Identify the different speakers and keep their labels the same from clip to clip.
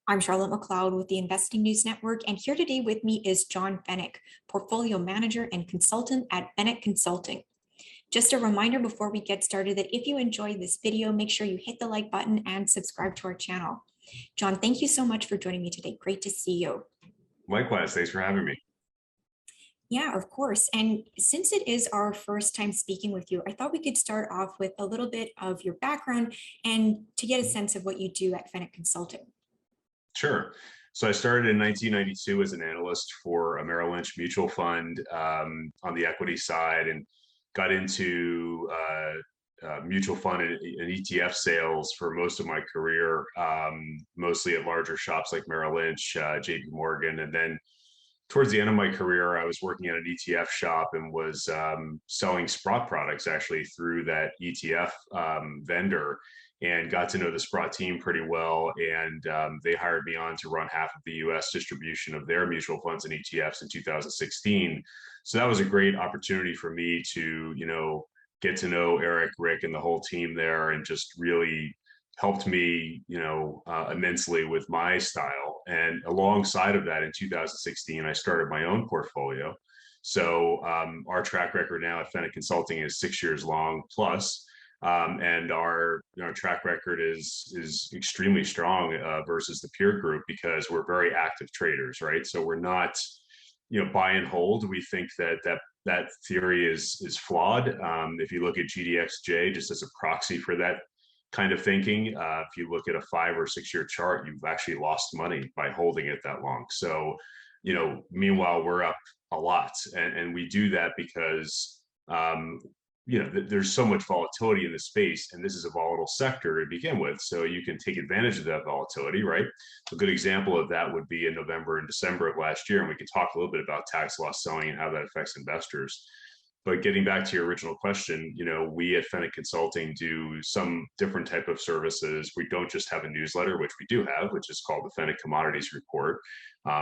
Speaker 1: I'm Charlotte McLeod with the Investing News Network, and here today with me is John Feneck, Portfolio Manager and Consultant at Feneck Consulting. Just a reminder before we get started that if you enjoyed this video, make sure you hit the like button and subscribe to our channel. John, thank you so much for joining me today. Great to see you.
Speaker 2: Likewise, thanks for having me.
Speaker 1: Yeah, of course. And since it is our first time speaking with you, I thought we could start off with a little bit of your background and to get a sense of what you do at Feneck Consulting.
Speaker 2: Sure. So I started in 1992 as an analyst for a Merrill Lynch mutual fund on the equity side, and got into mutual fund and ETF sales for most of my career, mostly at larger shops like Merrill Lynch, JP Morgan. And then towards the end of my career, I was working at an ETF shop and was selling Sprott products actually through that ETF vendor, and got to know the Sprott team pretty well. And they hired me on to run half of the US distribution of their mutual funds and ETFs in 2016. So that was a great opportunity for me to, get to know Eric, Rick, and the whole team there, and just really helped me, immensely with my style. And alongside of that, in 2016, I started my own portfolio. So our track record now at Feneck Consulting is 6 years long plus. And our track record is extremely strong versus the peer group, because we're very active traders, right? So we're not, buy and hold. We think that theory is flawed. If you look at GDXJ just as a proxy for that kind of thinking, if you look at a 5 or 6 year chart, you've actually lost money by holding it that long. So, meanwhile, we're up a lot, and we do that because there's so much volatility in the space, and this is a volatile sector to begin with. So you can take advantage of that volatility, right? A good example of that would be in November and December of last year. And we can talk a little bit about tax loss selling and how that affects investors. But getting back to your original question, we at Feneck Consulting do some different type of services. We don't just have a newsletter, which we do have, which is called the Feneck Commodities Report.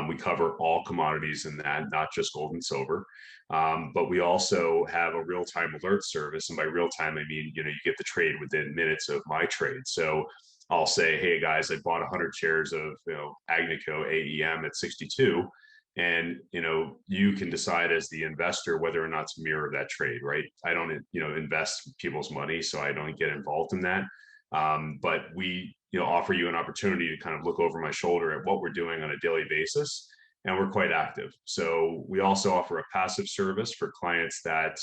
Speaker 2: We cover all commodities in that, not just gold and silver. But we also have a real-time alert service. And by real-time, I mean, you get the trade within minutes of my trade. So I'll say, hey guys, I bought 100 shares of, Agnico AEM at 62. And, you can decide as the investor whether or not to mirror that trade, right? I don't, invest people's money, so I don't get involved in that. But we, offer you an opportunity to kind of look over my shoulder at what we're doing on a daily basis. And we're quite active. So we also offer a passive service for clients that,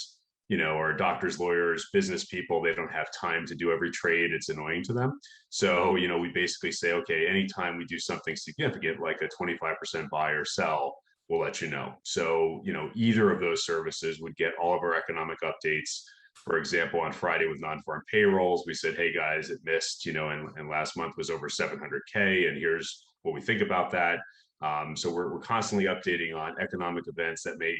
Speaker 2: are doctors, lawyers, business people. They don't have time to do every trade. It's annoying to them. So, we basically say, okay, anytime we do something significant, like a 25% buy or sell, we'll let you know. So, either of those services would get all of our economic updates. For example, on Friday with non-farm payrolls, we said, hey guys, it missed, and last month was over 700K, and here's what we think about that. So we're constantly updating on economic events that may,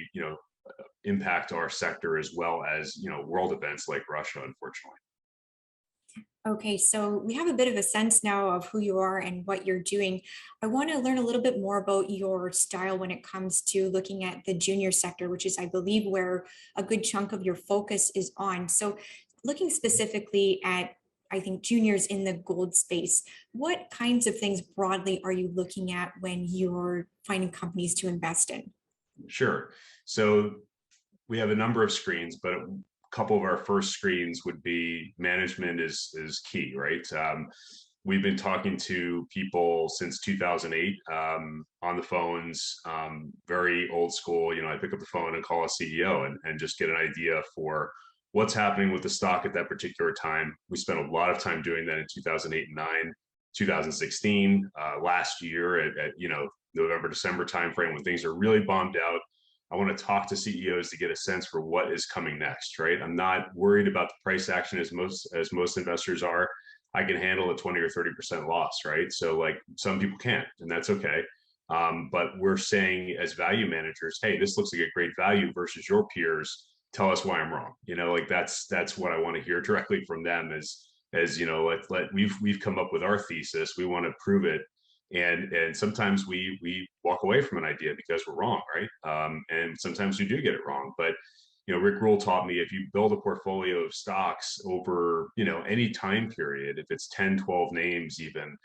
Speaker 2: impact our sector, as well as, world events like Russia, unfortunately.
Speaker 1: Okay, so we have a bit of a sense now of who you are and what you're doing. I want to learn a little bit more about your style when it comes to looking at the junior sector, which is, I believe, where a good chunk of your focus is on. So looking specifically at, I think, juniors in the gold space, what kinds of things broadly are you looking at when you're finding companies to invest in?
Speaker 2: Sure. So we have a number of screens, but a couple of our first screens would be management is key, right? We've been talking to people since 2008 on the phones, very old school. I pick up the phone and call a CEO and just get an idea for what's happening with the stock at that particular time. We spent a lot of time doing that in 2008 and 9, 2016, last year at November, December timeframe, when things are really bombed out. I want to talk to CEOs to get a sense for what is coming next, right? I'm not worried about the price action as most investors are. I can handle a 20 or 30% loss, right? So like some people can't, and that's okay. But we're saying as value managers, hey, this looks like a great value versus your peers. Tell us why I'm wrong. That's what I want to hear directly from them. We've come up with our thesis. We want to prove it. And sometimes we walk away from an idea because we're wrong, right? And sometimes we do get it wrong. But Rick Rule taught me, if you build a portfolio of stocks over any time period, if it's 10, 12 names even,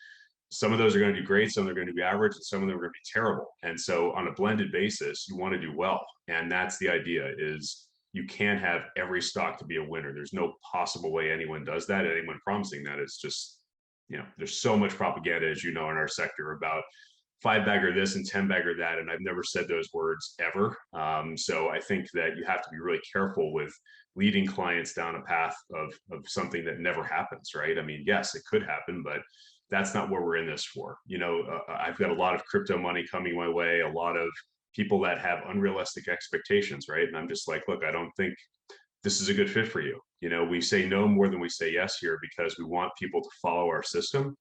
Speaker 2: some of those are going to do great, some are going to be average, and some of them are going to be terrible. And so on a blended basis, you want to do well. And that's the idea is you can't have every stock to be a winner. There's no possible way anyone does that. Anyone promising that is just, there's so much propaganda, as you know, in our sector about five bagger this and 10 bagger that. And I've never said those words ever. So I think that you have to be really careful with leading clients down a path of something that never happens, right? I mean, yes, it could happen, but that's not what we're in this for. I've got a lot of crypto money coming my way, a lot of people that have unrealistic expectations, right? And I'm just like, look, I don't think this is a good fit for you. We say no more than we say yes here because we want people to follow our system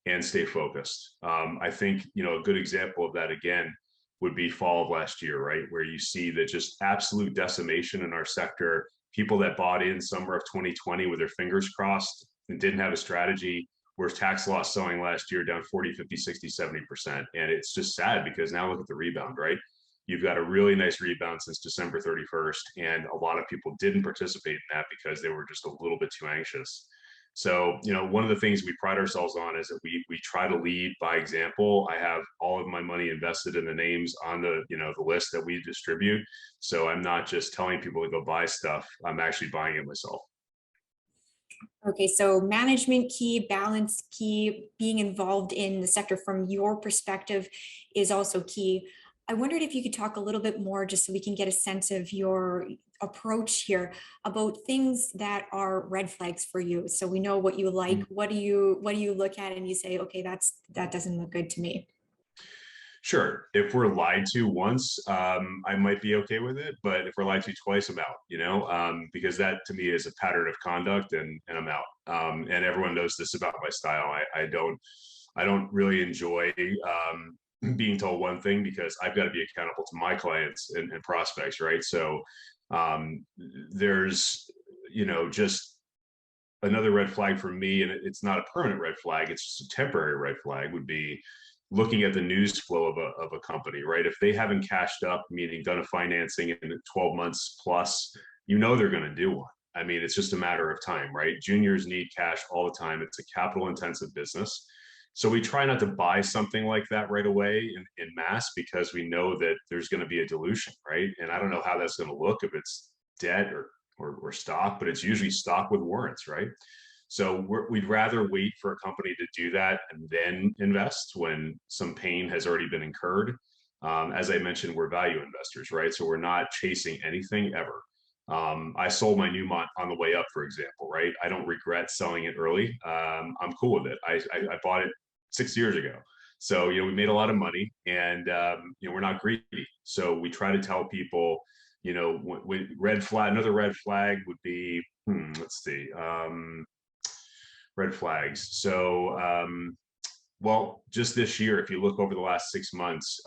Speaker 2: and stay focused. I think, a good example of that again would be fall of last year, right? Where you see that just absolute decimation in our sector, people that bought in summer of 2020 with their fingers crossed and didn't have a strategy, whereas tax loss selling last year down 40, 50, 60, 70%. And it's just sad because now look at the rebound, right? You've got a really nice rebound since December 31st. And a lot of people didn't participate in that because they were just a little bit too anxious. So, one of the things we pride ourselves on is that we try to lead by example. I have all of my money invested in the names on the list that we distribute. So I'm not just telling people to go buy stuff. I'm actually buying it myself.
Speaker 1: Okay, so management key, balance key, being involved in the sector from your perspective is also key. I wondered if you could talk a little bit more just so we can get a sense of your approach here about things that are red flags for you. So we know what you like. What do you look at and you say, okay, that doesn't look good to me.
Speaker 2: Sure. If we're lied to once, I might be okay with it. But if we're lied to twice, I'm out, because that to me is a pattern of conduct and I'm out. And everyone knows this about my style. I don't really enjoy being told one thing because I've got to be accountable to my clients and prospects, right? So there's, just another red flag for me, and it's not a permanent red flag, it's just a temporary red flag, would be looking at the news flow of a company, right? If they haven't cashed up, meaning done a financing in 12 months plus, they're going to do one. I mean, it's just a matter of time, right? Juniors need cash all the time. It's a capital intensive business. So we try not to buy something like that right away in mass because we know that there's going to be a dilution, right? And I don't know how that's going to look if it's debt or stock, but it's usually stock with warrants, right? So we'd rather wait for a company to do that and then invest when some pain has already been incurred. As I mentioned, we're value investors, right? So we're not chasing anything ever. I sold my Newmont on the way up, for example, right? I don't regret selling it early. I'm cool with it. I bought it 6 years ago. So, we made a lot of money and, we're not greedy. So we try to tell people, red flag, another red flag would be, let's see, red flags. So, well, just this year, if you look over the last 6 months,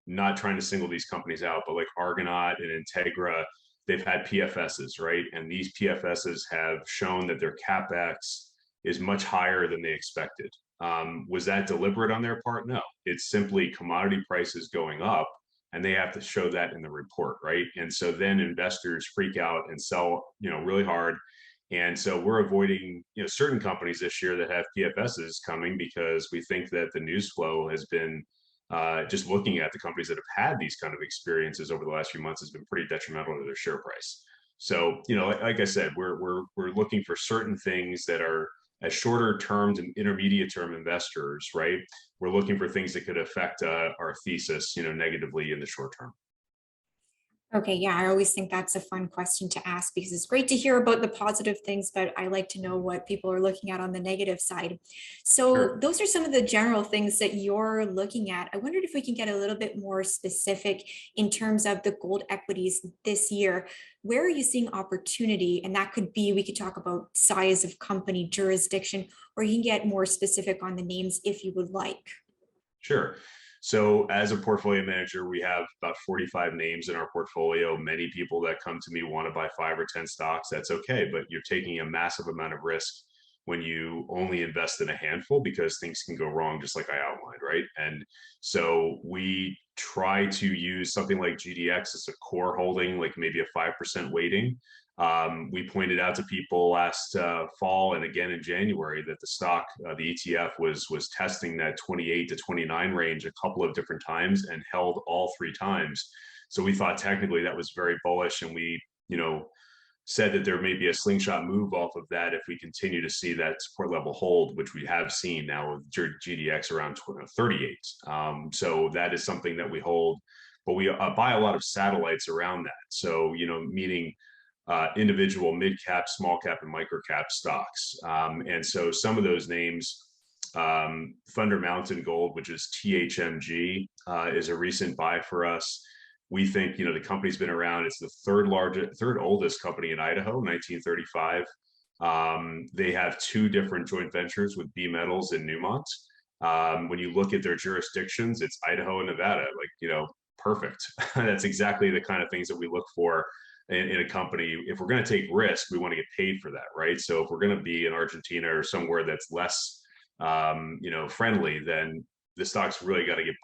Speaker 2: not trying to single these companies out, but like Argonaut and Integra, they've had PFSs, right? And these PFSs have shown that their CapEx is much higher than they expected. Was that deliberate on their part? No, it's simply commodity prices going up and they have to show that in the report, right? And so then investors freak out and sell, really hard. And so we're avoiding, certain companies this year that have PFSs coming because we think that the news flow has been just looking at the companies that have had these kind of experiences over the last few months has been pretty detrimental to their share price. So, like I said, we're looking for certain things that are as shorter term and intermediate term investors, right? We're looking for things that could affect our thesis, negatively in the short term.
Speaker 1: Okay, yeah, I always think that's a fun question to ask because it's great to hear about the positive things, but I like to know what people are looking at on the negative side. So
Speaker 2: Sure.
Speaker 1: those are some of the general things that you're looking at. I wondered if we can get a little bit more specific in terms of the gold equities this year. Where are you seeing opportunity? And that could be, we could talk about size of company, jurisdiction, or you can get more specific on the names if you would like.
Speaker 2: Sure. So as a portfolio manager, we have about 45 names in our portfolio. Many people that come to me want to buy 5 or 10 stocks. That's okay, but you're taking a massive amount of risk when you only invest in a handful because things can go wrong, just like I outlined, right? And so we try to use something like GDX as a core holding, like maybe a 5% weighting. We pointed out to people last fall and again in January that the stock, the ETF, was testing that 28 to 29 range a couple of different times and held all three times. So we thought technically that was very bullish, and we, said that there may be a slingshot move off of that if we continue to see that support level hold, which we have seen now with GDX around 38. So that is something that we hold, but we buy a lot of satellites around that. So, meaning individual mid cap, small cap, and micro cap stocks. And so some of those names, Thunder Mountain Gold, which is THMG, is a recent buy for us. We think, the company's been around. It's the third oldest company in Idaho, 1935. They have two different joint ventures with B Metals and Newmont. When you look at their jurisdictions, it's Idaho and Nevada, perfect. That's exactly the kind of things that we look for in a company. If we're going to take risk, we want to get paid for that, right? So if we're going to be in Argentina or somewhere that's less, friendly, then the stock's really got to get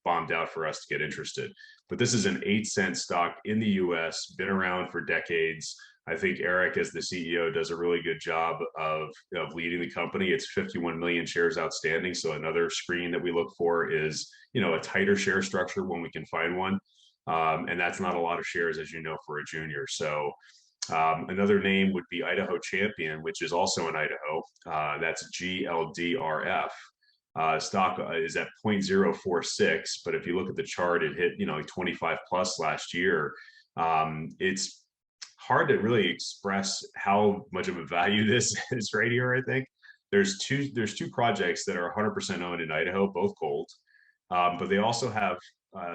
Speaker 2: bombed out for us to get interested. But this is an 8-cent stock in the US, been around for decades. I think Eric, as the CEO, does a really good job of leading the company. It's 51 million shares outstanding. So another screen that we look for is, a tighter share structure when we can find one. And that's not a lot of shares, as you know, for a junior. So another name would be Idaho Champion, which is also in Idaho. That's GLDRF. Stock is at 0.046, but if you look at the chart, it hit, like 25 plus last year. It's hard to really express how much of a value this is right here. I think there's two projects that are 100% owned in Idaho, both gold, but they also have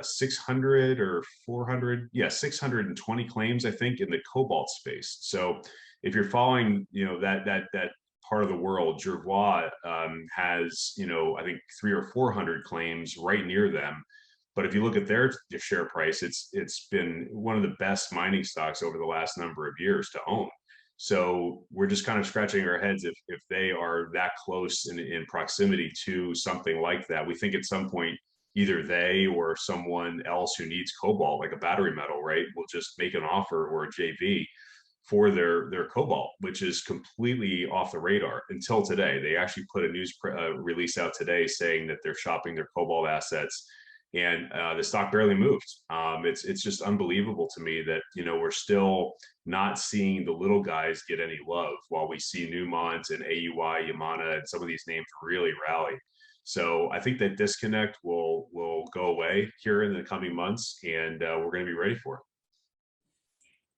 Speaker 2: 600 or 400, 620 claims, I think, in the cobalt space. So if you're following, that part of the world, Jervois has, I think 300 or 400 claims right near them. But if you look at their share price, it's been one of the best mining stocks over the last number of years to own. So we're just kind of scratching our heads if they are that close in proximity to something like that. We think at some point either they or someone else who needs cobalt, like a battery metal, right, will just make an offer or a JV for their cobalt, which is completely off the radar until today. They actually put a news release out today saying that they're shopping their cobalt assets, and the stock barely moved. It's just unbelievable to me that we're still not seeing the little guys get any love, while we see Newmont and AUI, Yamana, and some of these names really rally. So I think that disconnect will go away here in the coming months, and we're going to be ready for it.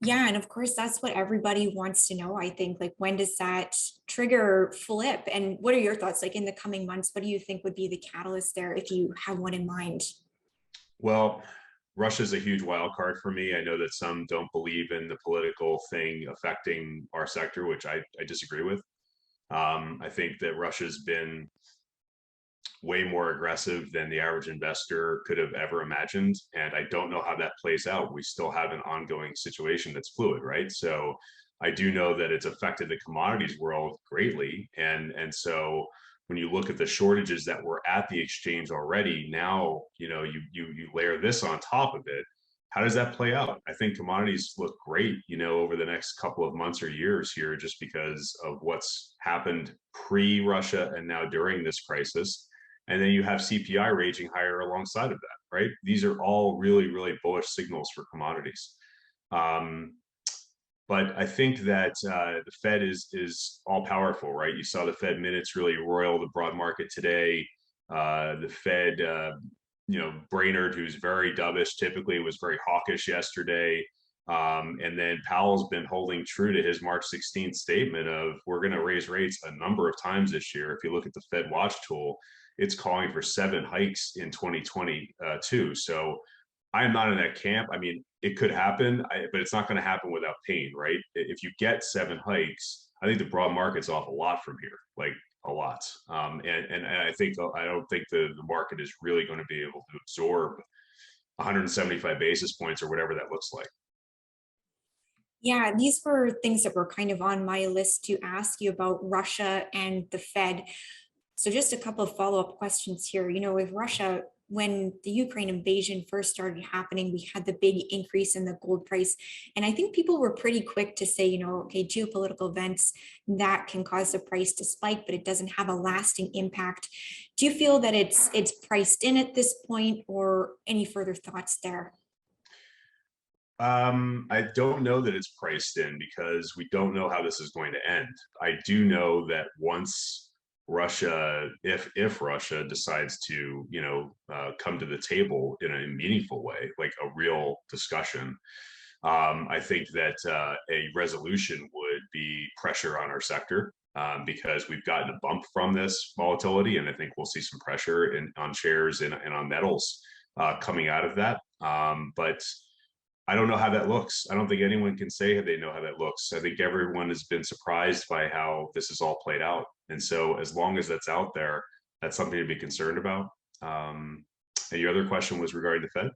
Speaker 1: Yeah, and of course, that's what everybody wants to know. I think, like, when does that trigger flip? And what are your thoughts? Like, in the coming months, what do you think would be the catalyst there, if you have one in mind?
Speaker 2: Well, Russia's a huge wild card for me. I know that some don't believe in the political thing affecting our sector, which I disagree with. I think that Russia's been way more aggressive than the average investor could have ever imagined. And I don't know how that plays out. We still have an ongoing situation that's fluid, right? So I do know that it's affected the commodities world greatly. And so when you look at the shortages that were at the exchange already, now, you layer this on top of it. How does that play out? I think commodities look great, over the next couple of months or years here, just because of what's happened pre-Russia and now during this crisis. And then you have CPI raging higher alongside of that, right? These are all really, really bullish signals for commodities. But I think that the Fed is all powerful, right? You saw the Fed minutes really roil the broad market today. The Fed, Brainerd, who's very dovish, typically was very hawkish yesterday. And then Powell's been holding true to his March 16th statement of we're going to raise rates a number of times this year. If you look at the Fed Watch tool, it's calling for 7 hikes in 2022. So I'm not in that camp. I mean, it could happen, but it's not going to happen without pain, right? If you get 7 hikes, I think the broad market's off a lot from here, like a lot. And I don't think the market is really going to be able to absorb 175 basis points or whatever that looks like.
Speaker 1: Yeah, these were things that were kind of on my list to ask you about Russia and the Fed. So just a couple of follow-up questions here. With Russia, when the Ukraine invasion first started happening, we had the big increase in the gold price. And I think people were pretty quick to say, okay, geopolitical events that can cause the price to spike, but it doesn't have a lasting impact. Do you feel that it's priced in at this point, or any further thoughts there?
Speaker 2: I don't know that it's priced in because we don't know how this is going to end. I do know that once Russia, if Russia decides to, come to the table in a meaningful way, like a real discussion, I think that a resolution would be pressure on our sector because we've gotten a bump from this volatility, and I think we'll see some pressure on shares and on metals coming out of that. But I don't know how that looks. I don't think anyone can say they know how that looks. I think everyone has been surprised by how this is all played out. And so as long as that's out there, that's something to be concerned about. And your other question was regarding the Fed?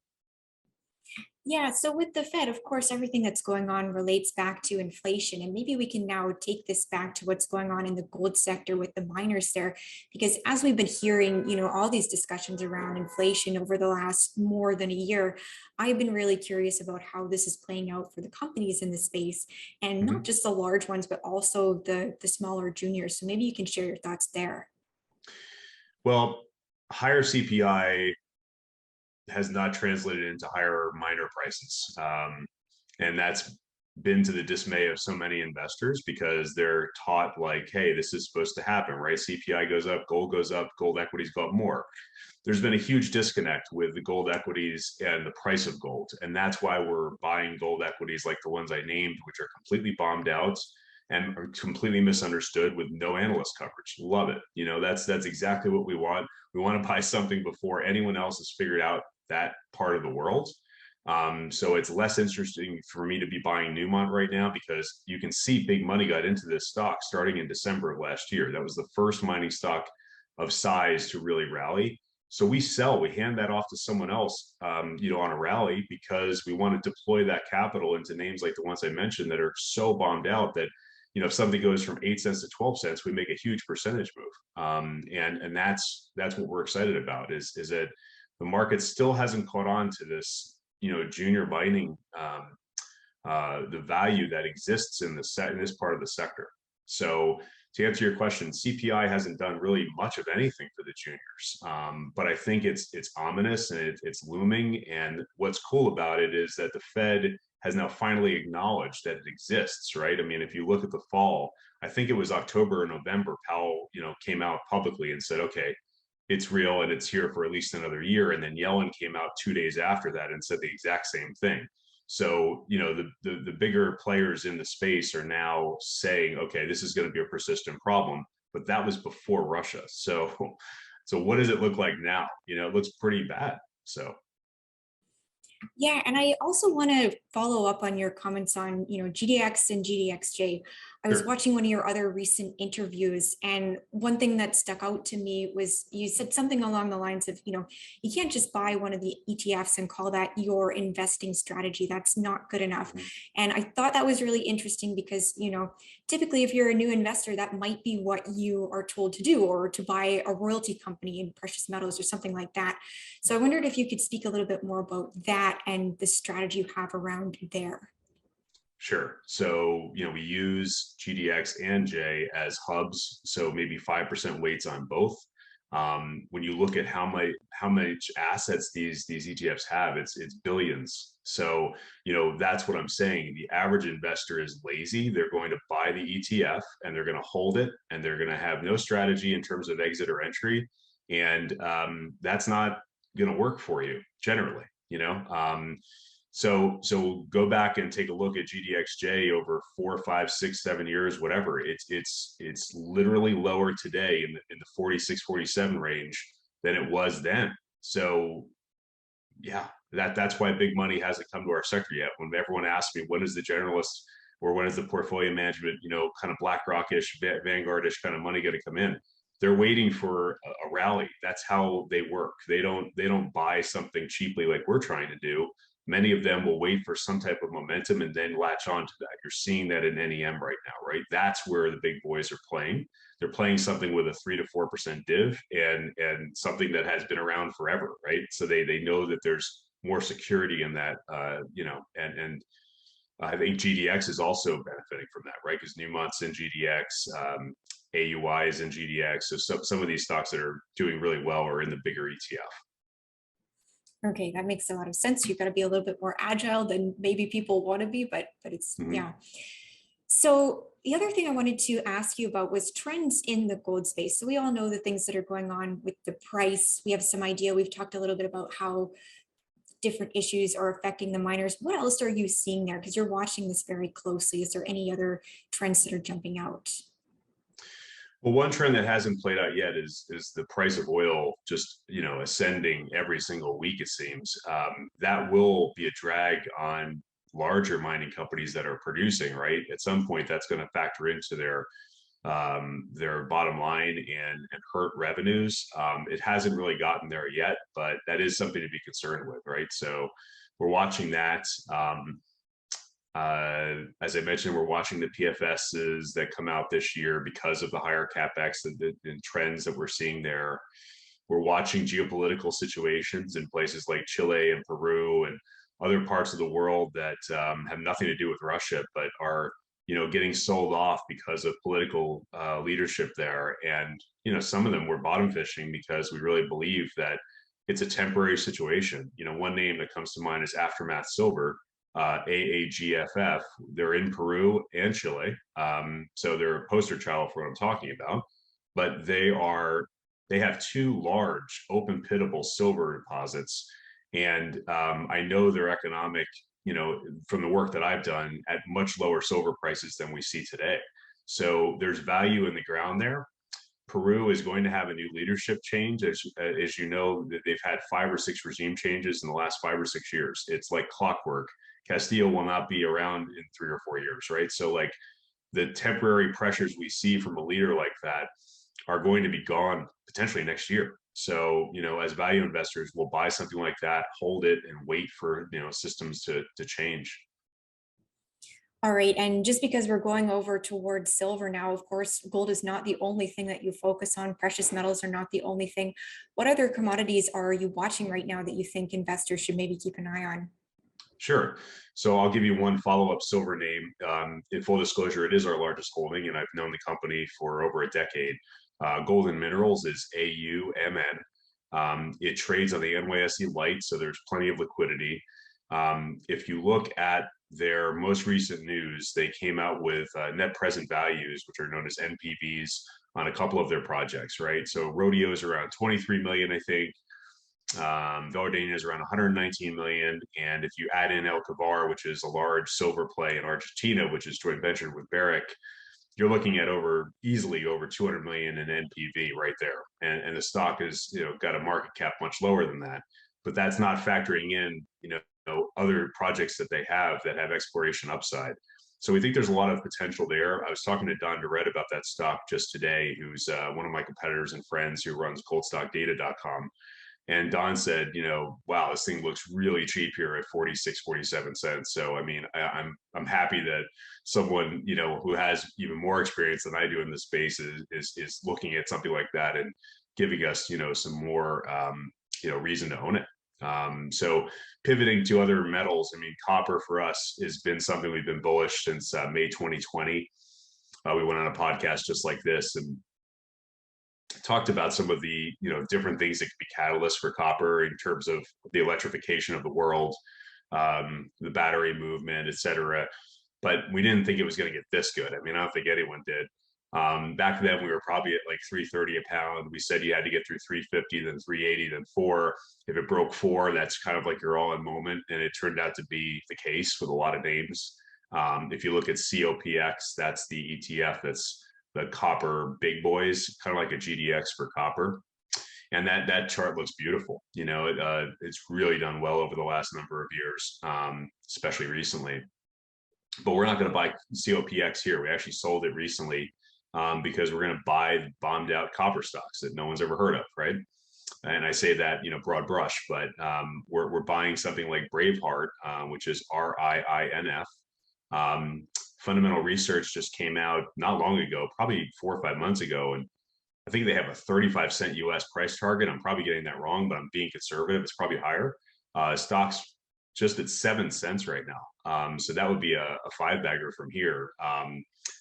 Speaker 1: Yeah, so with the Fed, of course, everything that's going on relates back to inflation. And maybe we can now take this back to what's going on in the gold sector with the miners there. Because as we've been hearing, all these discussions around inflation over the last more than a year, I've been really curious about how this is playing out for the companies in the space, and not
Speaker 2: Mhm.
Speaker 1: just the large ones, but also the smaller juniors. So maybe you can share your thoughts there.
Speaker 2: Well, higher CPI has not translated into higher miner prices. And that's been to the dismay of so many investors because they're taught like, hey, this is supposed to happen, right? CPI goes up, gold equities go up more. There's been a huge disconnect with the gold equities and the price of gold. And that's why we're buying gold equities like the ones I named, which are completely bombed out and are completely misunderstood with no analyst coverage. Love it. That's exactly what we want. We want to buy something before anyone else has figured out that part of the world. So it's less interesting for me to be buying Newmont right now because you can see big money got into this stock starting in December of last year. That was the first mining stock of size to really rally. So we hand that off to someone else, on a rally because we want to deploy that capital into names like the ones I mentioned that are so bombed out that, if something goes from 8 cents to 12 cents, we make a huge percentage move. And that's what we're excited about is that the market still hasn't caught on to this, junior mining, the value that exists in in this part of the sector. So to answer your question, CPI hasn't done really much of anything for the juniors, but I think it's ominous and it's looming. And what's cool about it is that the Fed has now finally acknowledged that it exists, right? I mean, if you look at the fall, I think it was October or November, Powell, came out publicly and said, okay, it's real and it's here for at least another year. And then Yellen came out 2 days after that and said the exact same thing. So, the bigger players in the space are now saying, okay, this is going to be a persistent problem, but that was before Russia. So what does it look like now? It looks pretty bad. So
Speaker 1: Yeah, and I also want to follow up on your comments on, GDX and GDXJ. I was
Speaker 2: sure.
Speaker 1: watching one of your other recent interviews, and one thing that stuck out to me was you said something along the lines of, you can't just buy one of the ETFs and call that your investing strategy. That's not good enough.
Speaker 2: Mhm.
Speaker 1: And I thought that was really interesting because, typically if you're a new investor, that might be what you are told to do, or to buy a royalty company in precious metals or something like that. So I wondered if you could speak a little bit more about that and the strategy you have around there.
Speaker 2: Sure. So, we use GDX and J as hubs, so maybe 5% weights on both. When you look at how much assets these ETFs have, it's billions. So, that's what I'm saying. The average investor is lazy. They're going to buy the ETF and they're going to hold it, and they're going to have no strategy in terms of exit or entry, and that's not going to work for you generally. So go back and take a look at GDXJ over 4, 5, 6, 7 years, whatever. It's literally lower today in the 46, 47 range than it was then. So yeah, that's why big money hasn't come to our sector yet. When everyone asks me when is the generalist or when is the portfolio management, kind of BlackRockish, Vanguardish kind of money going to come in, they're waiting for a rally. That's how they work. They don't buy something cheaply like we're trying to do. many of them will wait for some type of momentum and then latch on to that. You're seeing that in NEM right now, right? That's where the big boys are playing. They're playing something with a 3 to 4% div and something that has been around forever, right? So they know that there's more security in that, and I think GDX is also benefiting from that, right? Because Newmont's in GDX, AUI is in GDX. So some of these stocks that are doing really well are in the bigger ETF.
Speaker 1: Okay, that makes a lot of sense. You've got to be a little bit more agile than maybe people want to be, but it's
Speaker 2: Mhm.
Speaker 1: yeah. So the other thing I wanted to ask you about was trends in the gold space. So we all know the things that are going on with the price. We have some idea. We've talked a little bit about how different issues are affecting the miners. What else are you seeing there? Because you're watching this very closely. Is there any other trends that are jumping out?
Speaker 2: Well, one trend that hasn't played out yet is the price of oil just ascending every single week. It seems that will be a drag on larger mining companies that are producing. Right, at some point, that's going to factor into their bottom line and hurt revenues. It hasn't really gotten there yet, but that is something to be concerned with. Right, so we're watching that. As I mentioned, we're watching the PFSs that come out this year because of the higher capex and trends that we're seeing there. We're watching geopolitical situations in places like Chile and Peru and other parts of the world that have nothing to do with Russia, but are getting sold off because of political leadership there. And some of them were bottom fishing because we really believe that it's a temporary situation. One name that comes to mind is Aftermath Silver, AAGFF. They're in Peru and Chile, so they're a poster child for what I'm talking about. But they have two large open pitable silver deposits, and I know they're economic. From the work that I've done at much lower silver prices than we see today. So there's value in the ground there. Peru is going to have a new leadership change. As you know, they've had 5 or 6 regime changes in the last 5 or 6 years. It's like clockwork. Castillo will not be around in 3 or 4 years, right? So like the temporary pressures we see from a leader like that are going to be gone potentially next year. So, as value investors, we'll buy something like that, hold it, and wait for systems to change.
Speaker 1: All right. And just because we're going over towards silver now, of course, gold is not the only thing that you focus on. Precious metals are not the only thing. What other commodities are you watching right now that you think investors should maybe keep an eye on?
Speaker 2: Sure. So I'll give you one follow-up silver name. In full disclosure, it is our largest holding, and I've known the company for over a decade. Golden Minerals is AUMN. It trades on the NYSE Light, so there's plenty of liquidity. If you look at their most recent news, they came out with net present values, which are known as NPVs, on a couple of their projects, right? So Rodeo is around 23 million, I think. Gardenia is around 119 million. And if you add in El Cavar, which is a large silver play in Argentina, which is joint ventured with Barrick, you're looking at easily over 200 million in NPV right there. And the stock is, got a market cap much lower than that. But that's not factoring in, other projects that they have that have exploration upside. So we think there's a lot of potential there. I was talking to Don Durrett about that stock just today, who's one of my competitors and friends who runs coldstockdata.com. And Don said, wow, this thing looks really cheap here at 46, 47 cents. So, I mean, I'm happy that someone, who has even more experience than I do in this space is looking at something like that and giving us, some more, reason to own it. So pivoting to other metals, I mean, copper for us has been something we've been bullish since May 2020. We went on a podcast just like this and talked about some of the different things that could be catalysts for copper in terms of the electrification of the world, the battery movement, et cetera. But we didn't think it was going to get this good. I mean, I don't think anyone did. Back then, we were probably at like 330 a pound. We said you had to get through 350, then 380, then 4. If it broke 4, that's kind of like your all-in moment, and it turned out to be the case with a lot of names. If you look at COPX, that's the ETF that's the copper big boys, kind of like a GDX for copper. And that chart looks beautiful. It's really done well over the last number of years, especially recently. But we're not going to buy COPX here. We actually sold it recently because we're going to buy bombed out copper stocks that no one's ever heard of, right? And I say that, broad brush, but we're buying something like Braveheart, which is RIINF. Fundamental research just came out not long ago, probably 4 or 5 months ago, and I think they have a 35-cent US price target. I'm probably getting that wrong, but I'm being conservative. It's probably higher. Stock's just at 7 cents right now. So that would be a five bagger from here.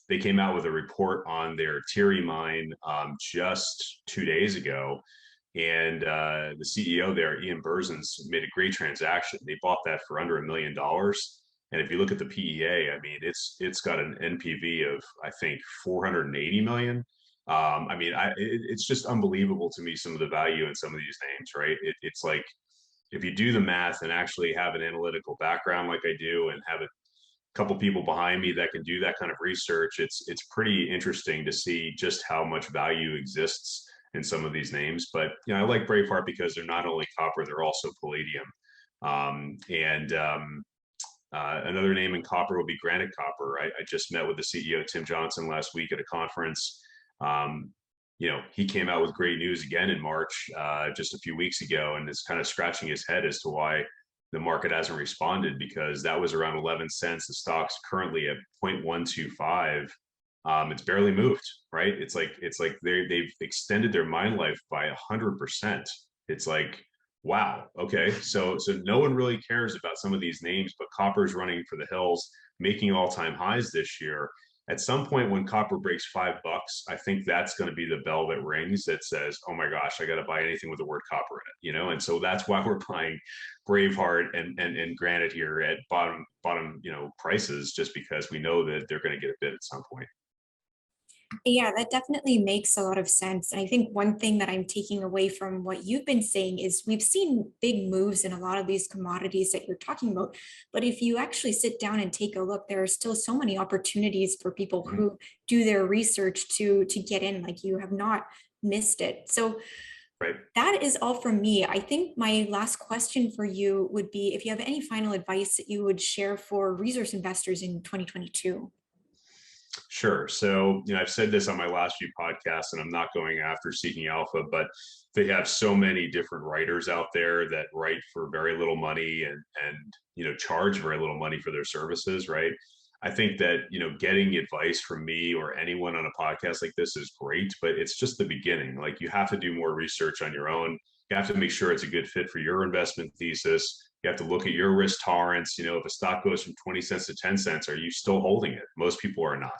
Speaker 2: They came out with a report on their Thierry mine just 2 days ago. And the CEO there, Ian Burzens, made a great transaction. They bought that for under $1 million. And if you look at the PEA, I mean, it's got an NPV of, I think, 480 million. I mean, it's just unbelievable to me, some of the value in some of these names, right? It's like, if you do the math and actually have an analytical background like I do, and have a couple people behind me that can do that kind of research, it's pretty interesting to see just how much value exists in some of these names. But I like Braveheart because they're not only copper, they're also palladium. And Another name in copper will be Granite Copper. I just met with the CEO, Tim Johnson, last week at a conference. Um, he came out with great news again in March, just a few weeks ago, and is kind of scratching his head as to why the market hasn't responded, because that was around 11 cents. The stock's currently at 0.125. It's barely moved, right? It's like they've extended their mine life by 100%. It's like, wow, okay, so no one really cares about some of these names, but copper's running for the hills, making all-time highs this year. At some point when copper breaks $5, I think that's going to be the bell that rings that says, oh my gosh, I got to buy anything with the word copper in it. And so that's why we're buying Braveheart and Granite here at bottom prices, just because we know that they're going to get a bid at some point.
Speaker 1: Yeah, that definitely makes a lot of sense. And I think one thing that I'm taking away from what you've been saying is we've seen big moves in a lot of these commodities that you're talking about. But if you actually sit down and take a look, there are still so many opportunities for people
Speaker 2: Mhm.
Speaker 1: who do their research to get in. Like, you have not missed it. So
Speaker 2: Right.
Speaker 1: that is all from me. I think my last question for you would be if you have any final advice that you would share for resource investors in 2022.
Speaker 2: Sure. So, I've said this on my last few podcasts, and I'm not going after Seeking Alpha, but they have so many different writers out there that write for very little money, and charge very little money for their services, right? I think that, getting advice from me or anyone on a podcast like this is great, but it's just the beginning. Like, you have to do more research on your own. You have to make sure it's a good fit for your investment thesis. You have to look at your risk tolerance. If a stock goes from 20 cents to 10 cents, are you still holding it? Most people are not.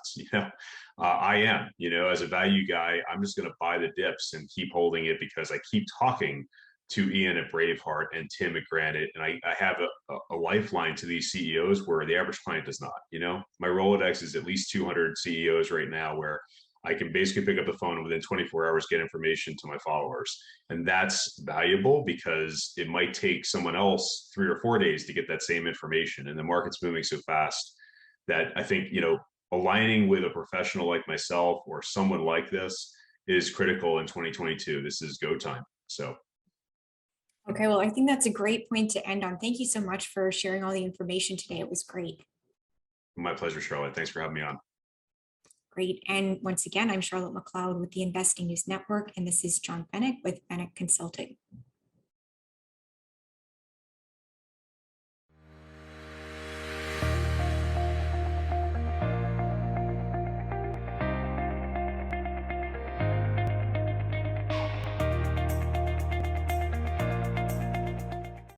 Speaker 2: I am. As a value guy, I'm just going to buy the dips and keep holding it because I keep talking to Ian at Braveheart and Tim at Granite, and I have a lifeline to these CEOs where the average client does not. My Rolodex is at least 200 CEOs right now, where I can basically pick up the phone and within 24 hours get information to my followers. And that's valuable because it might take someone else 3 or 4 days to get that same information. And the market's moving so fast that I think, aligning with a professional like myself or someone like this is critical in 2022. This is go time. So,
Speaker 1: Okay, well, I think that's a great point to end on. Thank you so much for sharing all the information today. It was great.
Speaker 2: my pleasure, Charlotte. Thanks for having me on.
Speaker 1: Great. And once again, I'm Charlotte McLeod with the Investing News Network, and this is John Feneck with Feneck Consulting.